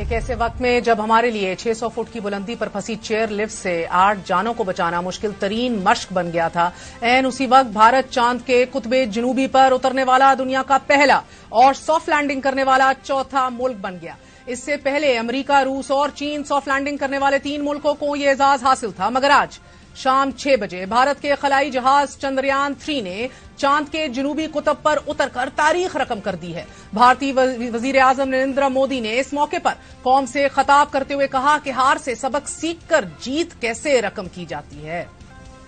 एक ऐसे वक्त में जब हमारे लिए 600 फुट की बुलंदी पर फंसी चेयर लिफ्ट से 8 जानों को बचाना मुश्किल तरीन मश्क बन गया था, ऐन उसी वक्त भारत चांद के कुतबे जनूबी पर उतरने वाला दुनिया का पहला और सॉफ्ट लैंडिंग करने वाला चौथा मुल्क बन गया। इससे पहले अमेरिका, रूस और चीन सॉफ्ट लैंडिंग करने वाले 3 मुल्कों को यह एजाज हासिल था, मगर आज शाम 6 बजे भारत के खलाई जहाज चंद्रयान 3 ने चांद के जनूबी कुतब पर उतरकर तारीख रकम कर दी है। भारतीय वजीर आजम नरेंद्र मोदी ने इस मौके पर कौम से खिताब करते हुए कहा कि हार से सबक सीखकर जीत कैसे रकम की जाती है।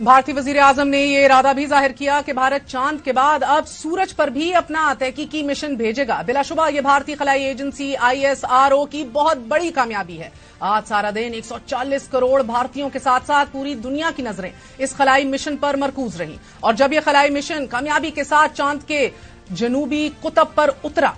भारतीय वजीर आजम ने यह इरादा भी जाहिर किया कि भारत चांद के बाद अब सूरज पर भी अपना तहकीकी मिशन भेजेगा। बिलाशुबा यह भारतीय खलाई एजेंसी ISRO की बहुत बड़ी कामयाबी है। आज सारा दिन 140 करोड़ भारतीयों के साथ साथ पूरी दुनिया की नजरें इस खलाई मिशन पर मरकूज रहीं और जब यह खलाई मिशन कामयाबी के साथ चांद के जनूबी कुतब पर उतरा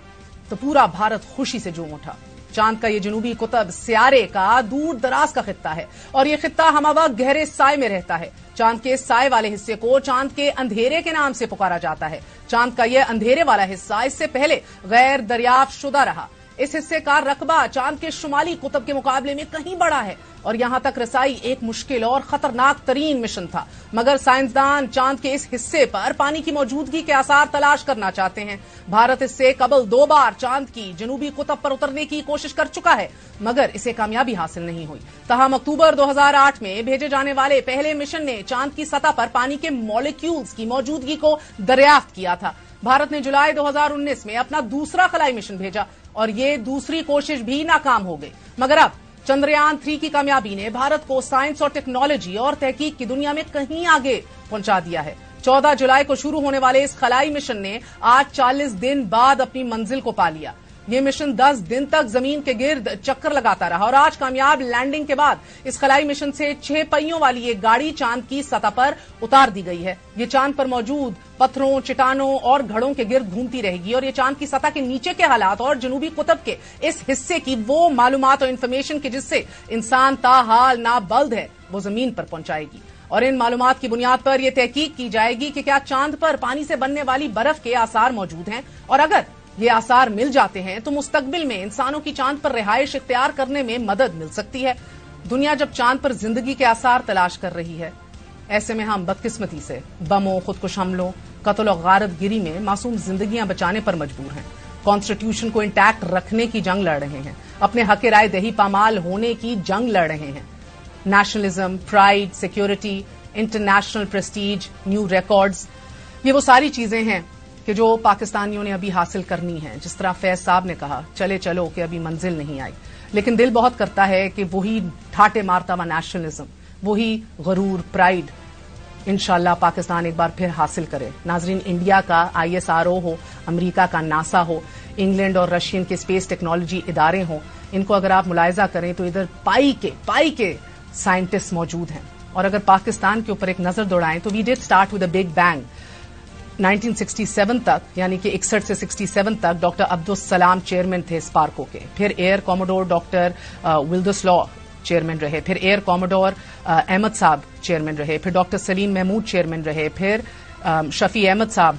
तो पूरा भारत खुशी से झूम उठा। चांद का ये जनूबी कुतब सियारे का दूर दराज का खित्ता है और ये खित्ता हमवक्त गहरे साए में रहता है। चांद के साए वाले हिस्से को चांद के अंधेरे के नाम से पुकारा जाता है। चांद का यह अंधेरे वाला हिस्सा इससे पहले गैर दरियाफ्त शुदा रहा। इस हिस्से का रकबा चांद के शुमाली कुतब के मुकाबले में कहीं बड़ा है और यहां तक रसाई एक मुश्किल और खतरनाक तरीन मिशन था, मगर साइंसदान चांद के इस हिस्से पर पानी की मौजूदगी के आसार तलाश करना चाहते हैं। भारत इससे कबल 2 बार चांद की जनूबी कुतब पर उतरने की कोशिश कर चुका है, मगर इसे कामयाबी हासिल नहीं हुई। तहम अक्टूबर 2008 में भेजे जाने वाले पहले मिशन ने चांद की सतह पर पानी के मॉलिक्यूल्स की मौजूदगी को दरियाफ्त किया था। भारत ने जुलाई 2019 में अपना दूसरा खलाई मिशन भेजा और ये दूसरी कोशिश भी नाकाम हो गई, मगर अब चंद्रयान 3 की कामयाबी ने भारत को साइंस और टेक्नोलॉजी और तहकीक की दुनिया में कहीं आगे पहुंचा दिया है। 14 जुलाई को शुरू होने वाले इस खलाई मिशन ने आज 40 दिन बाद अपनी मंजिल को पा लिया। ये मिशन 10 दिन तक जमीन के गिर्द चक्कर लगाता रहा और आज कामयाब लैंडिंग के बाद इस खलाई मिशन से 6 पहियों वाली एक गाड़ी चांद की सतह पर उतार दी गई है। ये चांद पर मौजूद पत्थरों, चट्टानों और घड़ों के गिर्द घूमती रहेगी और ये चांद की सतह के नीचे के हालात और जनूबी कुतब के इस हिस्से की वो मालूमात और इंफॉर्मेशन की जिससे इंसान ताहाल नाबल्द है वो जमीन पर पहुंचाएगी और इन मालूमात की बुनियाद पर यह तहकीक की जाएगी कि क्या चांद पर पानी से बनने वाली बर्फ के आसार मौजूद हैं और अगर ये आसार मिल जाते हैं तो मुस्तकबिल में इंसानों की चांद पर रिहाइश इख्तियार करने में मदद मिल सकती है। दुनिया जब चांद पर जिंदगी के आसार तलाश कर रही है, ऐसे में हम बदकिस्मती से बमों, खुदकुश हमलों, कत्ल और गारतगिरी में मासूम जिंदगियां बचाने पर मजबूर हैं। कॉन्स्टिट्यूशन को इंटैक्ट रखने की जंग लड़ रहे हैं, अपने हक राय दही पामाल होने की जंग लड़ रहे हैं। Nationalism, pride, security, international Prestige, new records, ये वो सारी चीजें हैं कि जो पाकिस्तानियों ने अभी हासिल करनी है। जिस तरह फैज साहब ने कहा, चले चलो कि अभी मंजिल नहीं आई, लेकिन दिल बहुत करता है कि वही ठाटे मारता हुआ नेशनलिज्म, वही गरूर, प्राइड इंशाल्लाह पाकिस्तान एक बार फिर हासिल करे। नाजरीन, इंडिया का ISRO हो, अमेरिका का नासा हो, इंग्लैंड और रशियन के स्पेस टेक्नोलॉजी इदारे हों, इनको अगर आप मुलायजा करें तो इधर पाई के साइंटिस्ट मौजूद हैं। और अगर पाकिस्तान के ऊपर एक नजर दौड़ाएं तो we did start with a big bang. 1967 तक, यानी कि 61 से 67 तक डॉक्टर अब्दुल सलाम चेयरमैन थे स्पार्को के, फिर एयर कॉमोडोर डॉक्टर विल्डस लॉ चेयरमैन रहे, फिर एयर कॉमोडोर अहमद साहब चेयरमैन रहे, फिर डॉक्टर सलीम महमूद चेयरमैन रहे, फिर शफी अहमद साहब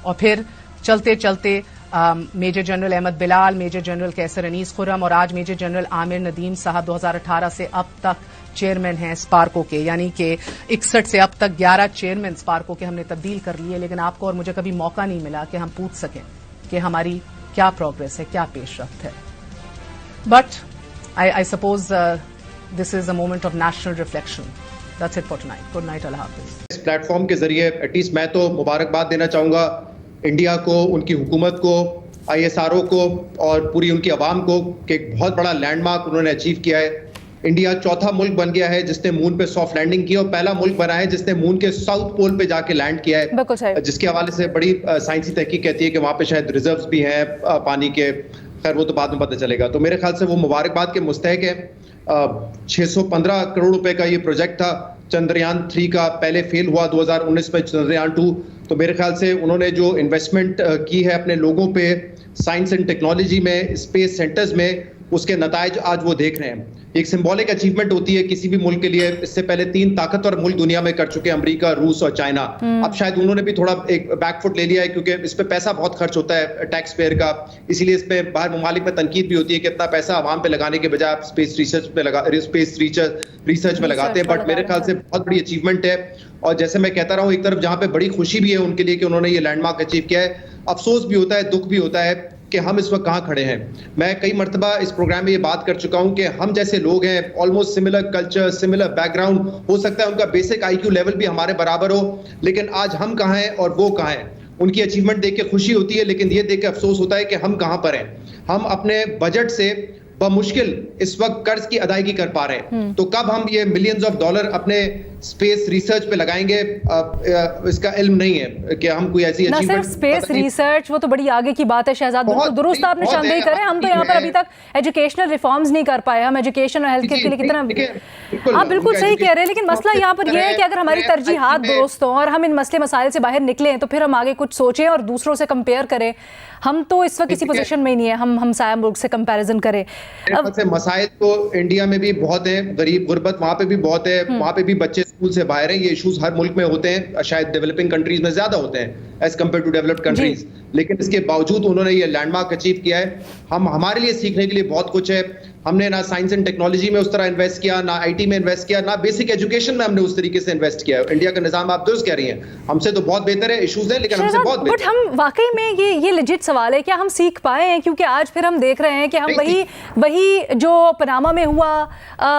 और फिर चलते चलते major general Ahmed Bilal, major general Qaiser Anees Khurram और आज मेजर जनरल आमिर नदीम साहब 2018 से अब तक चेयरमैन हैं स्पार्को के। यानी कि 61 से अब तक 11 चेयरमैन स्पार्को के हमने तब्दील कर लिए, लेकिन आपको और मुझे कभी मौका नहीं मिला कि हम पूछ सकें कि हमारी क्या प्रोग्रेस है, क्या पेशरफ्त है। But I suppose this is a moment of national reflection. That's it for tonight. Good night, अल्लाह हाफिज। इस प्लेटफॉर्म के जरिए एटलीस्ट मैं तो मुबारकबाद देना चाहूंगा इंडिया को, उनकी हुकूमत को, ISRO को और पूरी उनकी आवाम को कि एक बहुत बड़ा लैंडमार्क उन्होंने अचीव किया है। इंडिया चौथा मुल्क बन गया है जिसने मून पे सॉफ्ट लैंडिंग की और पहला मुल्क बना है जिसने मून के साउथ पोल पे जाके लैंड किया है, जिसके हवाले से बड़ी साइंसी तहकीक कहती है कि वहां पे शायद रिजर्व्स भी हैं पानी के। खैर वो तो बाद में पता चलेगा। तो मेरे ख्याल से वो मुबारकबाद के मुस्तहक है। 615 करोड़ रुपए का ये प्रोजेक्ट था। चंद्रयान 3 का पहले फेल हुआ 2019 में, चंद्रयान 2। तो मेरे ख्याल से उन्होंने जो इन्वेस्टमेंट की है अपने लोगों पे, साइंस एंड टेक्नोलॉजी में, स्पेस सेंटर्स में, उसके नतायज आज वो देख रहे हैं। एक सिंबॉलिक अचीवमेंट होती है किसी भी मुल्क के लिए। इससे पहले 3 ताकतवर मुल्क दुनिया में कर चुके हैं, अमेरिका, रूस और चाइना। अब शायद उन्होंने भी थोड़ा एक बैकफुट ले लिया है, क्योंकि इस पे पैसा बहुत खर्च होता है टैक्स पेयर का, इसीलिए इस पे बाहर ममालिक में तनकीद भी होती है कि इतना पैसा आवाम पे लगाने के बजाय आप स्पेस रिसर्च में लगाते हैं। बट मेरे ख्याल से बहुत बड़ी अचीवमेंट है। और जैसे मैं कहता रहा हूँ, एक तरफ जहां पे बड़ी खुशी भी है उनके लिए कि उन्होंने ये लैंडमार्क अचीव किया है, अफसोस भी होता है, दुख भी होता है कि हम इस वक्त कहां खड़े हैं। मैं कई मर्तबा इस प्रोग्राम में ये बात कर चुका हूं कि हम जैसे लोग हैं, almost similar culture, similar background, हो सकता है उनका बेसिक IQ लेवल भी हमारे बराबर हो, लेकिन आज हम कहां हैं और वो कहां हैं। उनकी अचीवमेंट देख के खुशी होती है, लेकिन ये देख के अफसोस होता है कि हम कहां पर हैं। हम अपने बजट से बमुश्किल इस वक्त कर्ज की अदायगी कर पा रहे हैं, तो कब हम ये मिलियंस ऑफ डॉलर अपने स्पेस रिसर्च पे लगाएंगे, इसका इल्म नहीं है कि हम कोई ऐसी ना सिर्फ स्पेस रिसर्च, वो तो बड़ी आगे की बात है शहजाद, बिल्कुल दुरुस्त आपने शानदार करें। हम तो यहाँ पर अभी तक एजुकेशनल रिफॉर्म्स नहीं कर पाए। हम एजुकेशन और हेल्थ केयर के लिए कितना, आप बिल्कुल सही कह रहे हैं, लेकिन मसला यहाँ पर यह है कि अगर हमारी तरजीहात दुरुस्त हों और हम इन मसले मसाइल से बाहर निकलें, तो फिर हम आगे कुछ सोचें और दूसरों से कंपेयर करें। हम तो इस वक्त किसी पोजीशन में ही नहीं है हम हमसाया मुल्क से कंपैरिजन करें। अब मसाइल तो इंडिया में भी बहुत है, गरीब गुर्बत वहाँ पे भी बहुत है, वहाँ पे भी बच्चे स्कूल से बाहर हैं। ये इश्यूज हर मुल्क में होते हैं, शायद डेवलपिंग कंट्रीज में ज्यादा होते हैं as compare to developed countries, लेकिन इसके बावजूद उन्होंने ये लैंडमार्क अचीव किया है। हमारे लिए सीखने के लिए बहुत कुछ है। हमने ना साइंस एंड टेक्नोलॉजी में उस तरह इन्वेस्ट किया, ना IT में इन्वेस्ट किया, ना बेसिक एजुकेशन में हमने उस तरीके से इन्वेस्ट किया। इंडिया का निजाम आप दुरुस्त कह रही हैं, हमसे तो बहुत बेहतर है, इश्यूज हैं लेकिन हमसे बहुत बेहतर। बट हम वाकई में ये लेजिट सवाल है, क्या हम सीख पाए हैं? क्योंकि आज फिर हम देख रहे हैं कि हम वही जो पनामा में हुआ,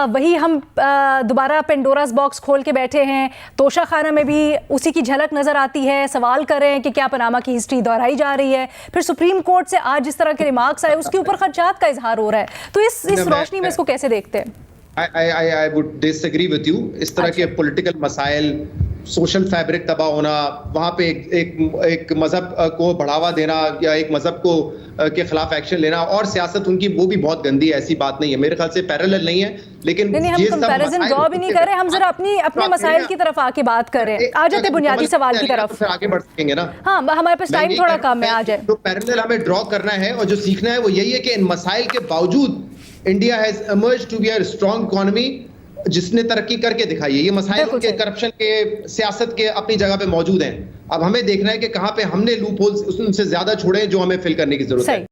वही हम दोबारा पेंडोरास बॉक्स खोल के बैठे हैं। तोशा खाना में भी उसी की झलक नजर आती है। सवाल कर रहे हैं कि क्या पनामा की हिस्ट्री दोहराई जा रही है। फिर सुप्रीम कोर्ट से आज जिस तरह के रिमार्क्स आए, उसके ऊपर खदशात का इजहार हो रहा है। तो इस रोशनी में इसको कैसे देखते हैं? I would disagree with you. इस तरह के पॉलिटिकल मसाइल, सोशल फैब्रिक तबाह होना, वहाँ पे एक मजहब को बढ़ावा देना या एक मजहब को के खिलाफ एक्शन लेना और सियासत उनकी, वो भी बहुत गंदी है। ऐसी बात नहीं है, मेरे ख्याल से पैरेलल नहीं है। लेकिन नहीं, हम कंपैरिजन ड्रॉ भी नहीं कर रहे, हम जरा अपने मसाइल की तरफ आके बात कर रहे हैं। आ जाते बुनियादी सवाल की तरफ, फिर आगे बढ़ सकेंगे ना। हाँ, हमारे पास टाइम थोड़ा कम है, आ जाए। तो पैरेलल हमें ड्रॉ करना है और जो सीखना है वो यही है कि इन मसाइल के बावजूद India has emerged to be a strong economy जिसने तरक्की करके दिखाई है। ये मसाइल के करप्शन के, सियासत के अपनी जगह पे मौजूद हैं। अब हमें देखना है कि कहां पे हमने लूप होल्स उनसे ज्यादा छोड़े जो हमें फिल करने की जरूरत है।